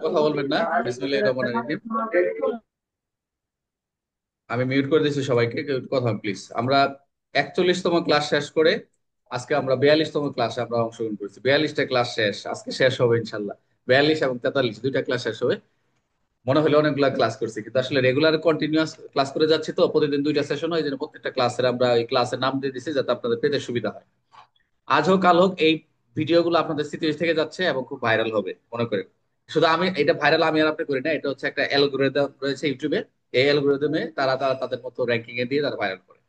কথা বলবেন না। বিসমিল্লাহির রহমানির রহিম। আমি মিউট করে দিচ্ছি সবাইকে, কেউ কথা প্লিজ। আমরা 41তম ক্লাস শেষ করে আজকে আমরা 42তম ক্লাসে আমরা অংশগ্রহণ করেছি। 42টা ক্লাস শেষ, আজকে শেষ হবে ইনশাল্লাহ। 42 এবং 43 দুইটা ক্লাস শেষ হবে। মনে হলো অনেকগুলো ক্লাস করছি, কিন্তু আসলে রেগুলার কন্টিনিউয়াস ক্লাস করে যাচ্ছি, তো প্রতিদিন দুইটা সেশন হয়, এই জন্য প্রত্যেকটা ক্লাসের আমরা এই ক্লাসের নাম দিয়ে দিচ্ছি যাতে আপনাদের পেতে সুবিধা হয়। আজ হোক কাল হোক এই ভিডিওগুলো আপনাদের স্মৃতি থেকে যাচ্ছে এবং খুব ভাইরাল হবে মনে করেন। শুধু আমি এটা ভাইরাল আমি আর আপনি করি না, এটা হচ্ছে একটা অ্যালগোরিদম রয়েছে ইউটিউবে। এই অ্যালগোরিদমে তারা তারা তাদের মতো র্যাঙ্কিং এ দিয়ে তারা ভাইরাল করে।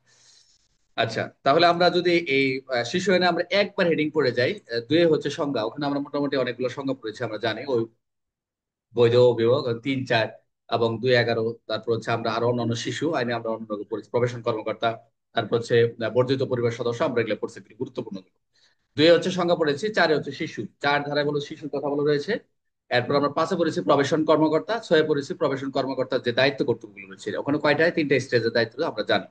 আচ্ছা, তাহলে আমরা যদি এই শিশু এনে আমরা একবার হেডিং পড়ে যাই। দুয়ে হচ্ছে সংজ্ঞা, ওখানে আমরা মোটামুটি অনেকগুলো সংজ্ঞা পড়েছি, আমরা জানি ওই বৈধ অভিভাবক 3, 4 এবং 2, 11। তারপর হচ্ছে আমরা আরো অন্যান্য শিশু আইনে আমরা অন্য পড়েছি, প্রবেশন কর্মকর্তা। তারপর হচ্ছে বর্ধিত পরিবার সদস্য, আমরা এগুলো পড়ছি, এগুলো গুরুত্বপূর্ণ। দুই হচ্ছে সংজ্ঞা পড়েছি, চারে হচ্ছে শিশু, চার ধারায় বলো শিশুর কথা বলা রয়েছে। এরপর আমরা পাঁচে পড়েছি প্রবেশন কর্মকর্তা, ছয়ে পড়েছি প্রবেশন কর্মকর্তার যে দায়িত্ব কর্তব্যগুলো রয়েছে, ওখানে কয়টায় 3টা স্টেজের দায়িত্ব আমরা জানি।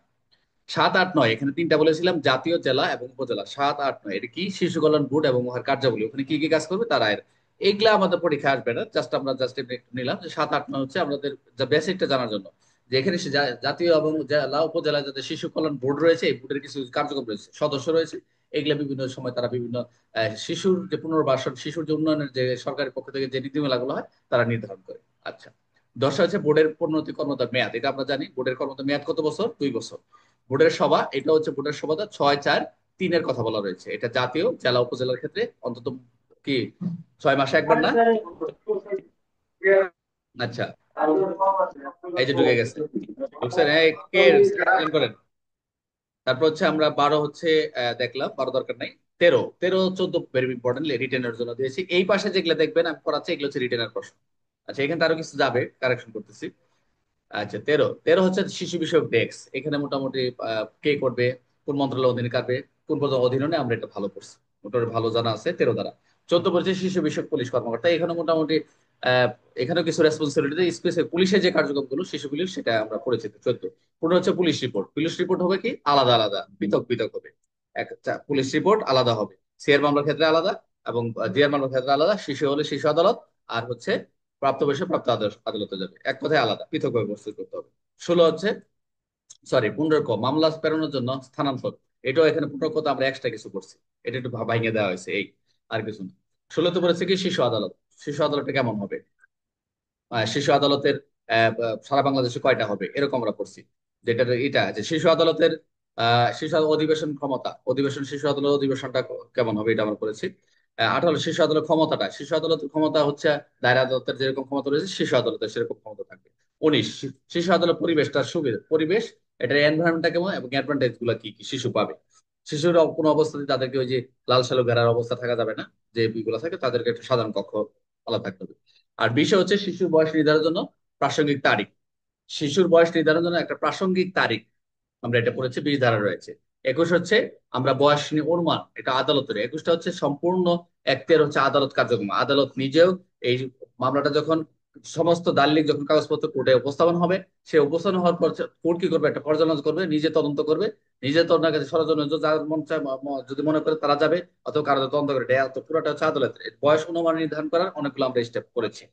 7, 8, 9 এখানে 3টা বলেছিলাম, জাতীয়, জেলা এবং উপজেলা। 7, 8, 9 এটা কি শিশু কল্যাণ বোর্ড এবং উহার কার্যাবলী, ওখানে কি কি কাজ করবে তারা এর। এইগুলা আমাদের পরীক্ষায় আসবে না, জাস্ট আমরা জাস্ট নিলাম যে 7, 8, 9 হচ্ছে আমাদের বেসিকটা জানার জন্য, যে এখানে জাতীয় এবং জেলা উপজেলা যাদের শিশু কল্যাণ বোর্ড রয়েছে, এই বোর্ডের কিছু কার্যক্রম রয়েছে, সদস্য রয়েছে। এগুলা বিভিন্ন সময় তারা বিভিন্ন শিশুর যে পুনর্বাসন, শিশুর যে উন্নয়নের যে সরকারের পক্ষ থেকে যে নীতিমালাগুলো হয় তারা নির্ধারণ করে। আচ্ছা, 10 হচ্ছে বোর্ডের পরিণতি কর্মতার মেয়াদ, এটা আমরা জানি বোর্ডের কর্মতার মেয়াদ কত বছর, 2 বছর। বোর্ডের সভা, এটা হচ্ছে বোর্ডের সভাটা 6, 4, 3 কথা বলা রয়েছে, এটা জাতীয় জেলা উপজেলার ক্ষেত্রে অন্তত কি 6 মাসে একবার না। আচ্ছা, এই যে ঢুকে গেছে, ঢুকছেন, এই কে সাইলেন্ট করেন। তারপর হচ্ছে আমরা 12 হচ্ছে দেখলাম, 12 দরকার নাই। 13, 13, 14 ভেরি ইম্পর্টেন্ট, রিটেনের জন্য দিয়েছি। এই পাশে যেগুলো দেখবেন আমি পড়াচ্ছি, এগুলো হচ্ছে রিটেনের প্রশ্ন। আচ্ছা, এখানে আরো কিছু যাবে, কারেকশন করতেছি। আচ্ছা, 13, 13 হচ্ছে শিশু বিষয়ক ডেস্ক, এখানে মোটামুটি কে করবে, কোন মন্ত্রণালয়ের অধীনে কাটবে, কোন পর্যন্ত অধীনে আমরা এটা ভালো করছি, মোটামুটি ভালো জানা আছে 13 দ্বারা। 14 পড়ছে শিশু বিষয়ক পুলিশ কর্মকর্তা, এখানে মোটামুটি আহ এখানেও কিছু রেসপন্সিবিলিটি স্পেসিফিক পুলিশের যে কার্যক্রমগুলো শিশু পুলিশ, সেটা আমরা পড়েছি। 14, 15 হচ্ছে পুলিশ রিপোর্ট। পুলিশ রিপোর্ট হবে কি আলাদা আলাদা, পৃথক পৃথক হবে। একটা পুলিশ রিপোর্ট আলাদা হবে, সিআর মামলার ক্ষেত্রে আলাদা এবং জিআর মামলার ক্ষেত্রে আলাদা। শিশু হলে শিশু আদালত, আর হচ্ছে প্রাপ্তবয়স্ক প্রাপ্ত আদালতে যাবে, এক কথায় আলাদা পৃথকভাবে প্রস্তুত করতে হবে। 16 হচ্ছে, সরি 15 মামলা প্রেরণের জন্য স্থানান্তর, এটাও এখানে 15 আমরা এক্সট্রা কিছু করছি, এটা একটু ভাঙিয়ে দেওয়া হয়েছে এই, আর কিছু না। 16তে বলেছে কি শিশু আদালত, শিশু আদালতটা কেমন হবে, শিশু আদালতের সারা বাংলাদেশে কয়টা হবে এরকম আমরা করছি। যেটা এটা যে শিশু আদালতের শিশু অধিবেশন ক্ষমতা, অধিবেশন শিশু আদালত অধিবেশনটা কেমন হবে এটা আমরা করেছি। 18 শিশু আদালত ক্ষমতাটা, শিশু আদালতের ক্ষমতা হচ্ছে দায়রা আদালতের যেরকম ক্ষমতা রয়েছে শিশু আদালতের সেরকম ক্ষমতা থাকবে। 19 শিশু আদালত পরিবেশটা সুবিধা, পরিবেশ এটার এনভায়রনমেন্টটা কেমন এবং অ্যাডভান্টেজ গুলা কি কি শিশু পাবে। শিশুর কোনো অবস্থাতে তাদেরকে ওই যে লাল সালু ঘেরার অবস্থা থাকা যাবে না, যে বিগুলো থাকে তাদেরকে একটা সাধারণ কক্ষ আলাদা থাকতে হবে। আর বিষয় হচ্ছে শিশুর বয়স নির্ধারণের জন্য প্রাসঙ্গিক তারিখ, শিশুর বয়স নির্ধারণের জন্য একটা প্রাসঙ্গিক তারিখ আমরা এটা পড়েছি, 20 ধারা রয়েছে। 21 হচ্ছে আমরা বয়স নিয়ে অনুমান, এটা আদালতের। 21টা হচ্ছে সম্পূর্ণ একতের হচ্ছে আদালত কার্যক্রম, আদালত নিজেও এই মামলাটা যখন সমস্ত দালিলিক যখন কাগজপত্র কোর্টে উপস্থাপন হবে, সে উপস্থাপন হওয়ার পর কোর্ট কি করবে, একটা পর্যালোচনা করবে, নিজে তদন্ত করবে, নিজে তদন্তের কাছে সরজমিনে যার মন চায় যদি মনে করে তারা যাবে, অথবা কারো তদন্ত করে, এটা তো পুরোটা হচ্ছে আদালতের। বয়স অনুমান নির্ধারণ করার অনেকগুলো আমরা স্টেপ করেছি।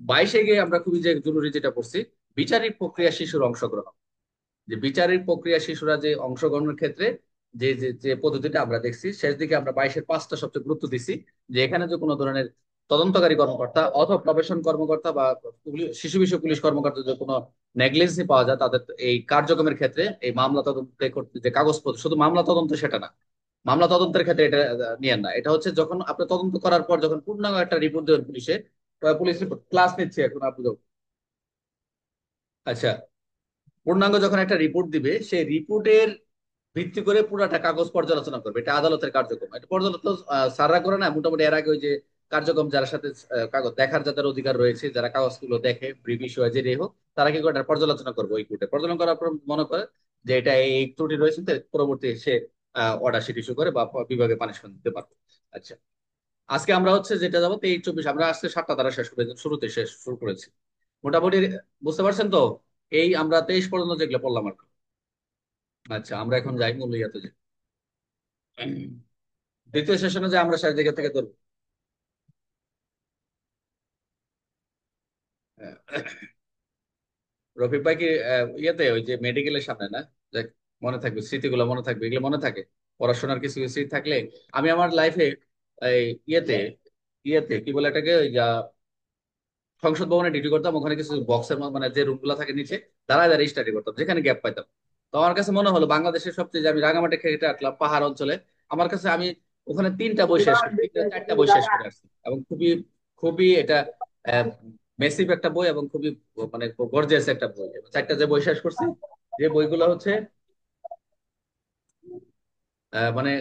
22 গিয়ে আমরা খুবই যে জরুরি যেটা পড়ছি, বিচারিক প্রক্রিয়া শিশুর অংশগ্রহণ, যে বিচারিক প্রক্রিয়া শিশুরা যে অংশগ্রহণের ক্ষেত্রে যে যে যে পদ্ধতিটা আমরা দেখছি, শেষ দিকে আমরা 22-এর 5টা সবচেয়ে গুরুত্ব দিচ্ছি, যে এখানে যে কোনো ধরনের তদন্তকারী কর্মকর্তা অথবা প্রবেশন কর্মকর্তা বা শিশু বিষয় পুলিশ কর্মকর্তা যে কোনো নেগলিজেন্সি পাওয়া যায় তাদের এই কার্যক্রমের ক্ষেত্রে, এই মামলা তদন্ত করতে যে কাগজপত্র, শুধু মামলা তদন্ত সেটা না, মামলা তদন্তের ক্ষেত্রে এটা নিয়েন না। এটা হচ্ছে যখন আপনি তদন্ত করার পর যখন পূর্ণাঙ্গ একটা রিপোর্ট দেবেন পুলিশে, পুলিশ রিপোর্ট ক্লাস নিচ্ছে এখন আপনি। আচ্ছা, পূর্ণাঙ্গ যখন একটা রিপোর্ট দিবে, সেই রিপোর্টের ভিত্তি করে পুরাটা কাগজ পর্যালোচনা করবে, এটা আদালতের কার্যক্রম। এটা পর্যালোচনা স্যাররা করে না, মোটামুটি এর আগে ওই যে কার্যক্রম যারা সাথে কাগজ দেখার যাদের অধিকার রয়েছে, যারা কাগজগুলো দেখে ব্রিফ ইস্যু হয় যেটাই হোক, তারা কি করে এটা পর্যালোচনা করবে ওই কোর্টে, পর্যালোচনা করার পর মনে করে যে এটা এই ত্রুটি রয়েছে, তো পরবর্তী সে অর্ডার শিট ইস্যু করে বা বিভাগে পানিশমেন্ট দিতে পারবে। আচ্ছা, আজকে আমরা হচ্ছে যেটা যাবো 23, 24, আমরা আজকে 7টা দ্বারা শেষ করে শুরুতে শেষ শুরু করেছি মোটামুটি, বুঝতে পারছেন তো। এই আমরা 23 পর্যন্ত যেগুলো পড়লাম আর কি। আচ্ছা, আমরা এখন যাই মূল ইয়াতে যাই। দ্বিতীয় সেশনে যে আমরা শেষ দিকে থেকে ধরবো। রফিক ভাই কি ইয়েতে ওই যে মেডিকেলের সামনে না? দেখ, মনে থাকবে, স্মৃতিগুলো মনে থাকবে, এগুলো মনে থাকে। পড়াশোনার কিছু কিছু স্মৃতি থাকলে আমি আমার লাইফে এই ইয়েতে ইয়েতে কি বলে এটাকে, ওই সংসদ ভবনে ডিউটি করতাম, ওখানে কিছু বক্সের মানে যে রুম গুলো থাকে নিচে, দাঁড়ায় দাঁড়িয়ে স্টাডি করতাম যেখানে গ্যাপ পাইতাম। তো আমার কাছে মনে হলো বাংলাদেশের সবচেয়ে, যে আমি রাঙামাটি খেটে আসলাম পাহাড় অঞ্চলে, আমার কাছে আমি ওখানে 3টা বই শেষ করি, 3টা 4টা বই শেষ করে আসছি, এবং খুবই খুবই এটা মেসিভ একটা বই, এবং খুবই মানে গর্জিয়াস একটা বই। 4টা যে বই শেষ করছি, যে বইগুলো হচ্ছে মানে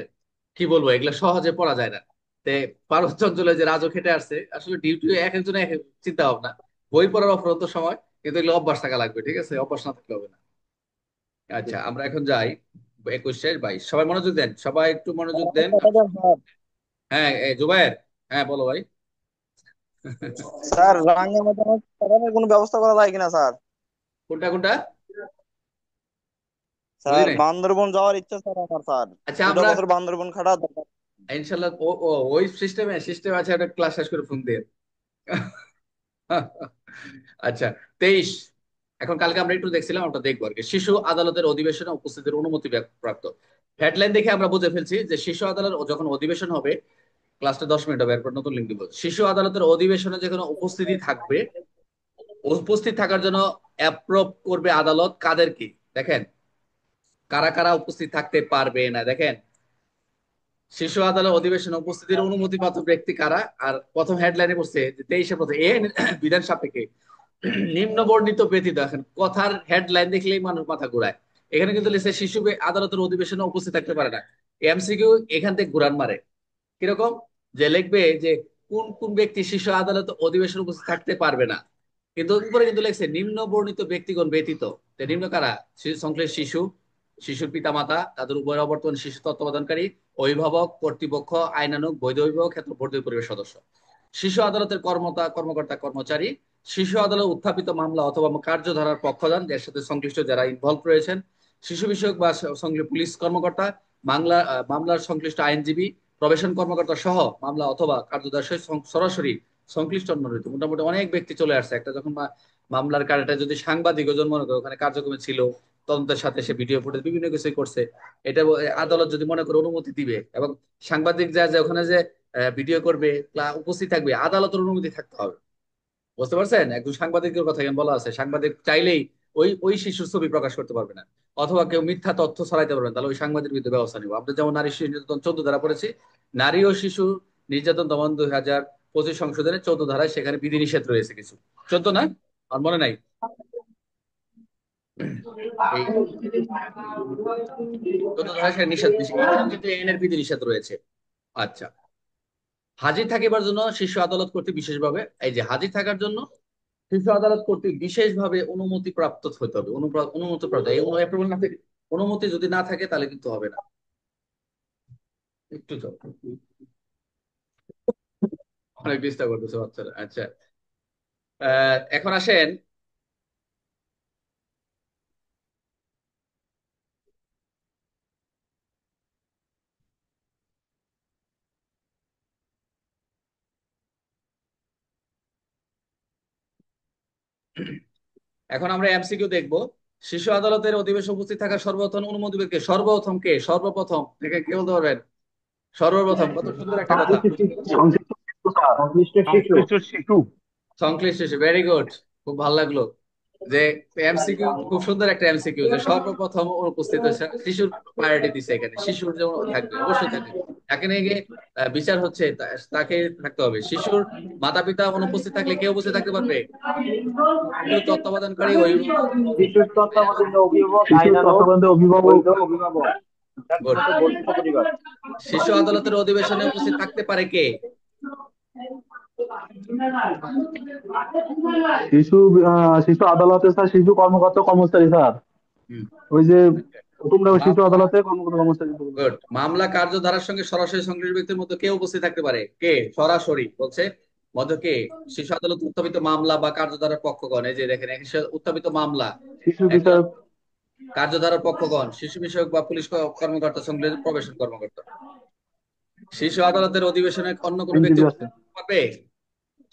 কি বলবো, এগুলো সহজে পড়া যায় না। তে পার্বত্য অঞ্চলে যে রাজু খেটে আসছে, আসলে ডিউটি এক একজনের এক এক চিন্তা ভাবনা। বই পড়ার অফুরন্ত সময়, কিন্তু এগুলো অভ্যাস থাকা লাগবে, ঠিক আছে? অভ্যাস না থাকলে হবে না। আচ্ছা, আমরা এখন যাই 21 শেষ 22, সবাই মনোযোগ দেন, সবাই একটু মনোযোগ দেন। হ্যাঁ, জুবায়ের। হ্যাঁ, বলো ভাই। স্যার রাঙ্গামাটি আমার থাকার কোনো ব্যবস্থা করা যায় কিনা স্যার? কোনটা কোনটা? বুঝি স্যার নাই। বান্দরবন যাওয়ার ইচ্ছা স্যার আমার স্যার। আচ্ছা, দুটো আমরা বছর বান্দরবন খাটার দরকার। ইনশাল্লাহ ওই সিস্টেমে সিস্টেম আছে, একটা ক্লাস শেষ করে ফোন দিয়ে। আচ্ছা, 23। এখন কালকে আমরা একটু দেখছিলাম, ওটা দেখবো আর কি। শিশু আদালতের অধিবেশনে উপস্থিতির অনুমতি প্রাপ্ত। হেডলাইন দেখে আমরা বুঝে ফেলছি যে শিশু আদালত যখন অধিবেশন হবে, ক্লাসটা 10 মিনিট হবে, এরপর নতুন লিঙ্ক দিব। শিশু আদালতের অধিবেশনে যেখানে উপস্থিতি থাকবে, উপস্থিত থাকার জন্য অ্যাপ্রুভ করবে আদালত কাদের কি, দেখেন কারা কারা উপস্থিত থাকতে পারবে না। দেখেন, শীর্ষ আদালত অধিবেশনে উপস্থিতির অনুমতিপ্রাপ্ত ব্যক্তি কারা। আর প্রথম হেডলাইনে বলছে যে 23-এ প্রথম এ বিধান সাপেক্ষে নিম্ন বর্ণিত ব্যতীত। এখন কথার হেডলাইন দেখলেই মানুষ মাথা ঘুরায়। এখানে কিন্তু লিখছে শিশু আদালতের অধিবেশনে উপস্থিত থাকতে পারে না। এমসিকিউ এখান থেকে ঘুরান মারে। কিরকম? যে লিখবে যে কোন কোন ব্যক্তি শীর্ষ আদালত অধিবেশনে উপস্থিত থাকতে পারবে না, কিন্তু উপরে কিন্তু লিখছে নিম্ন বর্ণিত ব্যক্তিগণ ব্যতীত। তো নিম্ন কারা? সংশ্লিষ্ট শিশু, শিশুর পিতামাতা, তাদের উপর অবর্তমান শিশু তত্ত্বাবধানকারী, অভিভাবক, কর্তৃপক্ষ, আইনানুগ, বৈধ অভিভাবক, ক্ষেত্র বোর্ড পরিবেশ সদস্য। শিশু আদালতের কর্মকর্তা কর্মচারী, শিশু আদালত উত্থাপিত মামলা অথবা কার্যধারার পক্ষদান, এর সাথে সংশ্লিষ্ট যারা ইনভলভ রয়েছেন, শিশু বিষয়ক বা সংশ্লিষ্ট পুলিশ কর্মকর্তা, মামলার সংশ্লিষ্ট আইনজীবী, প্রবেশন কর্মকর্তা সহ মামলা অথবা কার্যধারার সহিত সরাসরি সংশ্লিষ্ট অন্য রয়েছে। মোটামুটি অনেক ব্যক্তি চলে আসছে। একটা যখন মামলার কারণটা যদি সাংবাদিক ওজন মনে করে ওখানে কার্যক্রমে ছিল, তদন্তের সাথে সে ভিডিও ফুটেজ বিভিন্ন কিছুই করছে, এটা আদালত যদি মনে করে অনুমতি দিবে, এবং সাংবাদিক যা যে ওখানে যে ভিডিও করবে, উপস্থিত থাকবে, আদালতের অনুমতি থাকতে হবে। বুঝতে পারছেন? একজন সাংবাদিকের কথা এখানে বলা আছে, সাংবাদিক চাইলেই ওই ওই শিশুর ছবি প্রকাশ করতে পারবে না, অথবা কেউ মিথ্যা তথ্য ছড়াইতে পারবে না, তাহলে ওই সাংবাদিকের বিরুদ্ধে ব্যবস্থা নিব। আমরা যেমন নারী শিশু নির্যাতন 14 ধারা পড়েছি, নারী ও শিশু নির্যাতন দমন 2025 সংশোধনের 14 ধারায় সেখানে বিধিনিষেধ রয়েছে কিছু। 14 না? আর মনে নাই? এই 14 ধারায় সেখানে নিষেধ, এখানেও কিন্তু এন এর বিধিনিষেধ রয়েছে। আচ্ছা, হাজির থাকিবার জন্য শিশু আদালত কর্তৃক বিশেষভাবে, এই যে হাজির থাকার জন্য শীর্ষ আদালত কর্তৃক বিশেষভাবে অনুমতি প্রাপ্ত হতে হবে। অনুমতি প্রাপ্ত, এই approval না থাকে, অনুমতি যদি না থাকে তাহলে কিন্তু হবে না। একটু তো অনেক ডিস্টার্ব করতেছে বাচ্চারা। আচ্ছা, এখন আসেন, এখন আমরা এমসিকিউ দেখবো। শীর্ষ আদালতের অধিবেশনে উপস্থিত থাকা সর্বপ্রথম অনুমতি ব্যক্তি, সর্বপ্রথম কে? সর্বপ্রথম দেখে কে বলতে পারবেন? সর্বপ্রথম, কত সুন্দর একটা কথা। সংশ্লিষ্ট শিশু। সংশ্লিষ্ট শিশু। সংশ্লিষ্ট, ভেরি গুড, খুব ভালো লাগলো। যে এমসিকিউ খুব সুন্দর একটা এমসিকিউ, যে সর্বপ্রথম উপস্থিত হয়েছে শিশুর প্রায়োরিটি দিছে, এখানে শিশুর যেমন থাকবে, অবশ্যই থাকবে। তাকে নিয়ে গিয়ে বিচার হচ্ছে, তাকে থাকতে হবে। শিশুর মাতা পিতা অনুপস্থিত থাকলে কে উপস্থিত থাকতে পারবে? শিশুর তত্ত্বাবধানকারী, অভিভাবক, শিশুর এবং তত্ত্বাবধানে অভিভাবক, শিশুর আইনানুগ, তত্ত্বাবধানে অভিভাবক। বৈধ অভিভাবক, গুড। একমাত্র বর্ধিত পরিবার। শিশু আদালতের অধিবেশনে উপস্থিত থাকতে পারে কে? শিশু শিশু আদালতে স্যার শিশু কর্মকর্তা কর্মচারী স্যার। ওই যে তোমরা শিশু আদালতে কর্মকর্তা কর্মচারী বলবো গুড। স্যার। মামলা কার্যধারার সঙ্গে সরাসরি সংশ্লিষ্ট ব্যক্তির মধ্যে কে উপস্থিত থাকতে পারে? কে সরাসরি বলছে? মধ্যে কে? শিশু আদালত উত্থাপিত মামলা বা কার্যধারার পক্ষগণ, এই যে দেখেন এখানে উত্থাপিত মামলা, শিশু একজন বিষয়ক। কার্যধারার পক্ষগণ, শিশু বিষয়ক বা পুলিশ কর্মকর্তা, সংশ্লিষ্ট প্রবেশন কর্মকর্তা। শীর্ষ আদালতের অধিবেশনে অন্য কোনো ব্যক্তি আইনজীবী আছে। উপস্থিত থাকতে পারবে?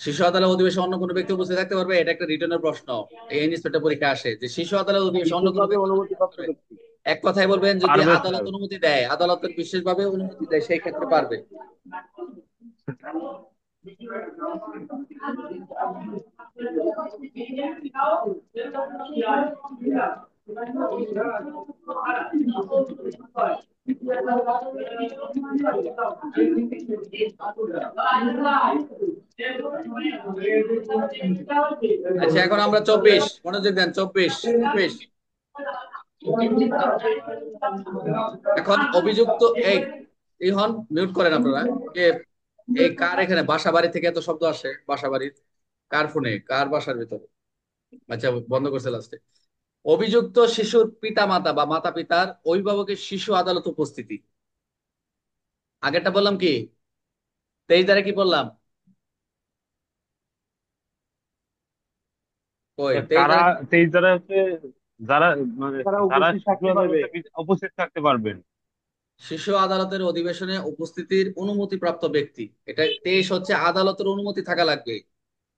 শিশু আদালত অধিবেশনে অন্য কোনো ব্যক্তি উপস্থিত থাকতে পারবে, এটা একটা রিটেনের প্রশ্ন। এই ইন্সপেক্টর পরীক্ষা আসে যে শিশু আদালত অধিবেশনে অন্য কোনো বিশেষভাবে ব্যক্তি উপস্থিত থাকতে অনুমতিপ্রাপ্ত পারবে। ব্যক্তি। এক কথায় বলবেন যদি পারবে আদালত স্যার। অনুমতি দেয়, আদালতের বিশেষভাবে অনুমতি দেয়, সেই ক্ষেত্রে পারবে। আচ্ছা, এখন আমরা 24, মনোযোগ দেন, 24 24। এখন অভিযুক্ত এই এই হন, মিউট করেন আপনারা। কে এই কার এখানে বাসা বাড়ি থেকে এত শব্দ আসে? বাসা বাড়ির কার ফোনে, কার বাসার ভিতরে? আচ্ছা, বন্ধ করছে লাস্টে। অভিযুক্ত শিশুর পিতা মাতা বা মাতা পিতার অভিভাবকের শিশু আদালত উপস্থিতি। আগেরটা বললাম কি, 23 ধারা কি বললাম? ওই 23 কারা ধারা 23 যারা হচ্ছে, যারা মানে তারা যারা উপস্থিত শিশু থাকতে পারবে। আদালতে উপস্থিত থাকতে পারবেন। শিশু আদালতের অধিবেশনে উপস্থিতির অনুমতিপ্রাপ্ত ব্যক্তি, এটা 23 হচ্ছে আদালতের অনুমতি থাকা লাগবে।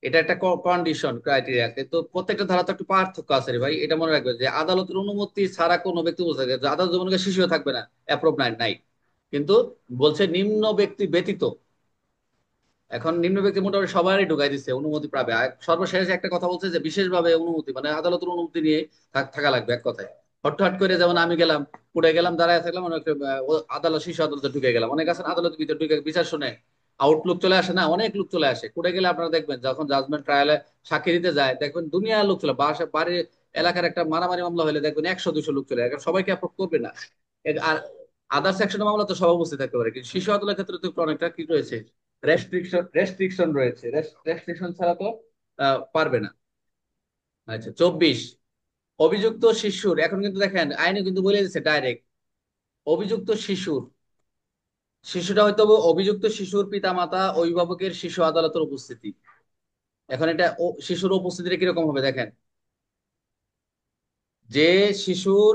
এটা একটা কন্ডিশন ক্রাইটেরিয়া, কিন্তু প্রত্যেকটা ধারা তো একটু পার্থক্য আছে রে ভাই। এটা মনে রাখবে যে আদালতের অনুমতি ছাড়া কোনো ব্যক্তি বলতে থাকে আদালত মনে করেন শিশুও থাকবে না, অ্যাপ্রুভ নাই নাই, কিন্তু বলছে নিম্ন ব্যক্তি ব্যতীত। এখন নিম্ন ব্যক্তি মোটামুটি সবারই ঢুকাই দিচ্ছে অনুমতি পাবে। আর সর্বশেষ একটা কথা বলছে যে বিশেষভাবে অনুমতি, মানে আদালতের অনুমতি নিয়ে থাকা লাগবে এক কথায়। হট করে যেমন আমি গেলাম, পুড়ে গেলাম, দাঁড়ায় থাকলাম, অনেক আদালত শিশু আদালতে ঢুকে গেলাম, অনেক আছেন আদালতের ভিতরে ঢুকে বিচার শুনে আউটলুক চলে আসে না, অনেক লোক চলে আসে। কুড়ে গেলে আপনারা দেখবেন যখন জাজমেন্ট ট্রায়ালে সাক্ষী দিতে যায়, দেখবেন দুনিয়ার লোক চলে, বাড়ির এলাকার একটা মারামারি মামলা হলে দেখবেন 100-200 লোক চলে, এখন সবাইকে অ্যাপ্রুভ করবে না। আর আদার সেকশনের মামলা তো সব উপস্থিত থাকতে পারে, কিন্তু শিশু আদালতের ক্ষেত্রে তো একটু অনেকটা কি রয়েছে, রেস্ট্রিকশন রয়েছে। রেস্ট্রিকশন ছাড়া তো পারবে না। আচ্ছা, 24, অভিযুক্ত শিশুর, এখন কিন্তু দেখেন আইনে কিন্তু বলে দিচ্ছে ডাইরেক্ট, অভিযুক্ত শিশুর, শিশুটা হয়তো অভিযুক্ত শিশুর পিতামাতা অভিভাবকের শিশু আদালতের উপস্থিতি। এখন এটা শিশুর উপস্থিতিটা কিরকম হবে দেখেন, যে শিশুর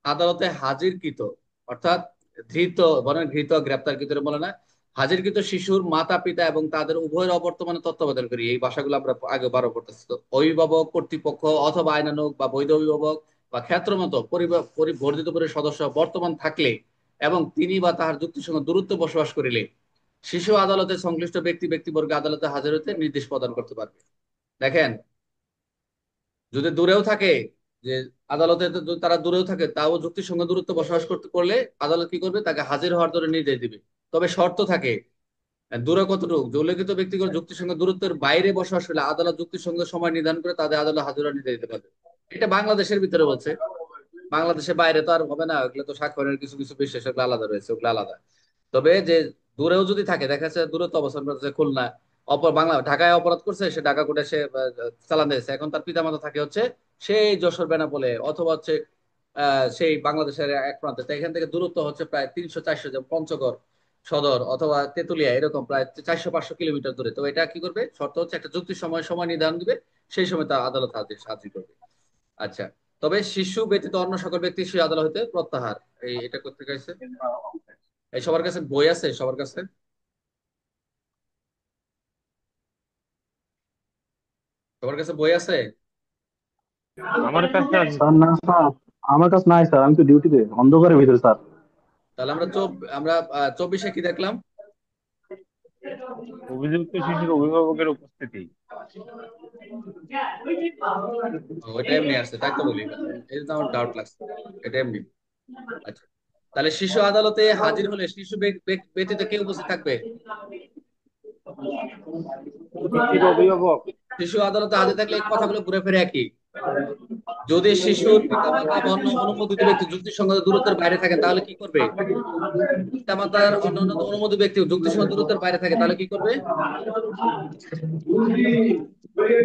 আদালতে হাজিরকৃত, অর্থাৎ ধৃত, বলেন ধৃত, গ্রেপ্তারকৃত বলে না, হাজিরকৃত শিশুর মাতা পিতা এবং তাদের উভয়ের অবর্তমানে তত্ত্বাবধান করি, এই ভাষাগুলো আমরা আগে বারো পড়তেছি। তো অভিভাবক কর্তৃপক্ষ অথবা আইনানুগ বা বৈধ অভিভাবক বা ক্ষেত্রমত বর্ধিত পরিবারের সদস্য বর্তমান থাকলে এবং তিনি বা তাহার যুক্তির সঙ্গে দূরত্ব বসবাস করিলে শিশু আদালতে সংশ্লিষ্ট ব্যক্তিবর্গ আদালতে হাজির হতে নির্দেশ প্রদান করতে পারবে। দেখেন, যদি দূরেও থাকে, যে আদালতে যদি তারা দূরেও থাকে তাও যুক্তির সঙ্গে দূরত্ব বসবাস করতে করলে আদালত কি করবে, তাকে হাজির হওয়ার জন্য নির্দেশ দিবে। তবে শর্ত থাকে, দূরে কতটুকু, যে উল্লেখিত ব্যক্তিগত যুক্তির সঙ্গে দূরত্বের বাইরে বসবাস করলে আদালত যুক্তির সঙ্গে সময় নির্ধারণ করে তাদের আদালত হাজির হওয়ার নির্দেশ দিতে পারবে। এটা বাংলাদেশের ভিতরে বলছে, বাংলাদেশের বাইরে তো আর হবে না, ওগুলো তো স্বাক্ষরের কিছু কিছু বিশেষ ওগুলো আলাদা রয়েছে, ওগুলো আলাদা। তবে যে দূরেও যদি থাকে, দেখা যাচ্ছে দূরত্ব অবস্থান করছে খুলনা, বাংলা ঢাকায় অপরাধ করছে, সে ঢাকা কোর্টে সে চালান দিয়েছে, এখন তার পিতামাতা থাকে হচ্ছে সেই যশোর বেনাপোলে অথবা হচ্ছে সেই বাংলাদেশের এক প্রান্তে, তো এখান থেকে দূরত্ব হচ্ছে প্রায় 300-400, যেমন পঞ্চগড় সদর অথবা তেতুলিয়া, এরকম প্রায় 400-500 কিলোমিটার দূরে। তো এটা কি করবে, শর্ত হচ্ছে একটা যুক্তির সময় নির্ধারণ দিবে, সেই সময় তার আদালত হাজির করবে। আচ্ছা, তবে শিশু ব্যতীত অন্য সকল ব্যক্তি সেই আদালত হতে প্রত্যাহার। এটা করতে গেছে। এই সবার কাছে বই আছে? সবার কাছে, সবার কাছে বই আছে? আমার কাছে আছে স্যার স্যার। না স্যার, আমার কাছে নাই স্যার, আমি তো ডিউটিতে অন্ধকারের ভিতরে স্যার। তাহলে আমরা 24-এ কি দেখলাম? অভিযুক্ত শিশুর অভিভাবকের উপস্থিতি। ওইটা এমনি আসছে, তাই তো বলি, এই জন্য আমার ডাউট লাগছে, এটা এমনি। আচ্ছা, তাহলে শিশু আদালতে হাজির হলে শিশু ব্যতীত কে উপস্থিত থাকবে? উপস্থিত অভিভাবক। শিশু আদালতে হাজির থাকলে এই কথাগুলো ঘুরে ফিরে একই। যদি শিশুর পিতামাতা বা অন্য অনুমোদিত ব্যক্তি যুক্তিসঙ্গত দূরত্বের বাইরে থাকেন তাহলে কি করবে? পিতামাতার অন্যান্য অনুমোদিত ব্যক্তি যুক্তিসঙ্গত দূরত্বের বাইরে থাকে তাহলে কি করবে?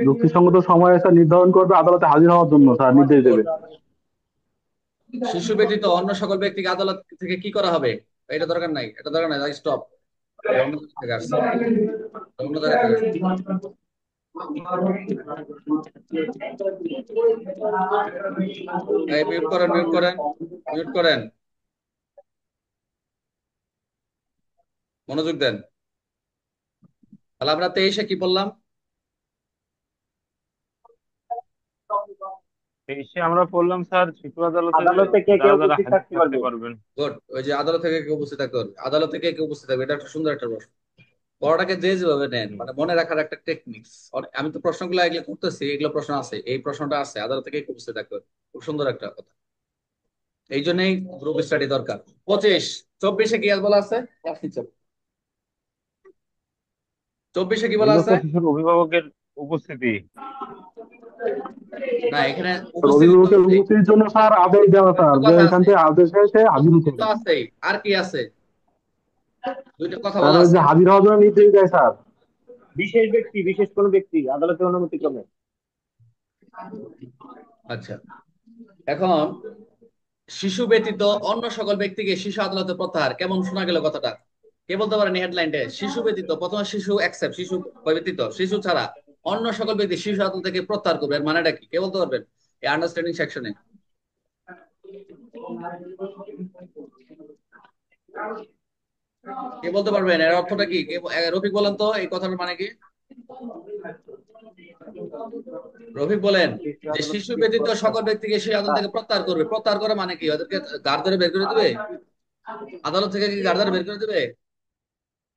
যুক্তিসঙ্গত সময় স্যার নির্ধারণ করবে, আদালতে হাজির হওয়ার জন্য স্যার নির্দেশ দেবে। শিশু ব্যতীত অন্য সকল ব্যক্তিকে আদালত থেকে কি করা হবে? এটা দরকার নাই, এটা দরকার নাই, স্টপ। অন্য জায়গায় আসছে, অন্য জায়গায় থেকে আসছে। এই মিউট করেন, মিউট করেন, মিউট করেন, মনোযোগ দেন। তাহলে আমরা 23-এ কি বললাম? 23-এ আমরা পড়লাম স্যার, শিশু আদালতে আদালতে কে কে যারা যারা উপস্থিত হাজির থাকতে থাকতে পারবে? পারবেন। গুড, ওই যে আদালত থেকে কেউ উপস্থিত থাকতে পারবে, আদালত থেকে কেউ উপস্থিত থাকবে, এটা একটা সুন্দর একটা প্রশ্ন। পড়াটাকে যে যেভাবে নেন, হুম। মানে মনে রাখার একটা টেকনিক্স। আমি তো প্রশ্নগুলো এগুলো করতেছি, এগুলো প্রশ্ন আছে, এই প্রশ্নটা আছে, আদালত থেকে কেউ উপস্থিত থাকতে পারবে, খুব সুন্দর একটা কথা। এই জন্যই গ্রুপ স্টাডি দরকার। 25, 24-এ কি বলা আছে? 24-এ কি বলা অভিভাবক আছে? শিশুর অভিভাবকের উপস্থিতি। না, এখানে স্যার, উপস্থিত তো অভিভাবকের আছেই, উপস্থিতির জন্য স্যার আদেশ দেওয়া স্যার, একটা যে কথা এখান আছে, থেকে আদেশ এসে হাজির হতে উপস্থিত তো হবে। আছেই, আর কি আছে? দুইটা কথা স্যার বলা ওই আছে। যে হাজির হওয়ার জন্য নির্দেশ দেয় স্যার। বিশেষ ব্যক্তি, বিশেষ কোনো ব্যক্তি আদালতের অনুমতিক্রমে। আচ্ছা, এখন শিশু ব্যতীত অন্য সকল ব্যক্তিকে শিশু আদালতে প্রত্যাহার, কেমন শোনা গেল কথাটা? কে বলতে পারেন হেডলাইনটা? শিশু ব্যতীত, প্রথমে শিশু অ্যাকসেপ্ট, শিশু ব্যতীত, শিশু ছাড়া অন্য সকল ব্যক্তি শিশু আদালত থেকে প্রত্যাহার করবে, এর মানেটা কি? কে বলতে পারবেন এই আন্ডারস্ট্যান্ডিং সেকশনে? কে বলতে পারবেন এর অর্থটা কি? রফিক বলেন তো এই কথাটার মানে কি? রফিক বলেন শিশু যে আদালত শিশু থেকে ব্যতীত সকল প্রত্যাহার। ব্যক্তিকে শিশু আদালত থেকে প্রত্যাহার করবে। প্রত্যাহার করে মানে কি? ওদেরকে গাড় ধরে বের করে দিবে? আদালত থেকে কি গাড় ধরে বের করে দিবে?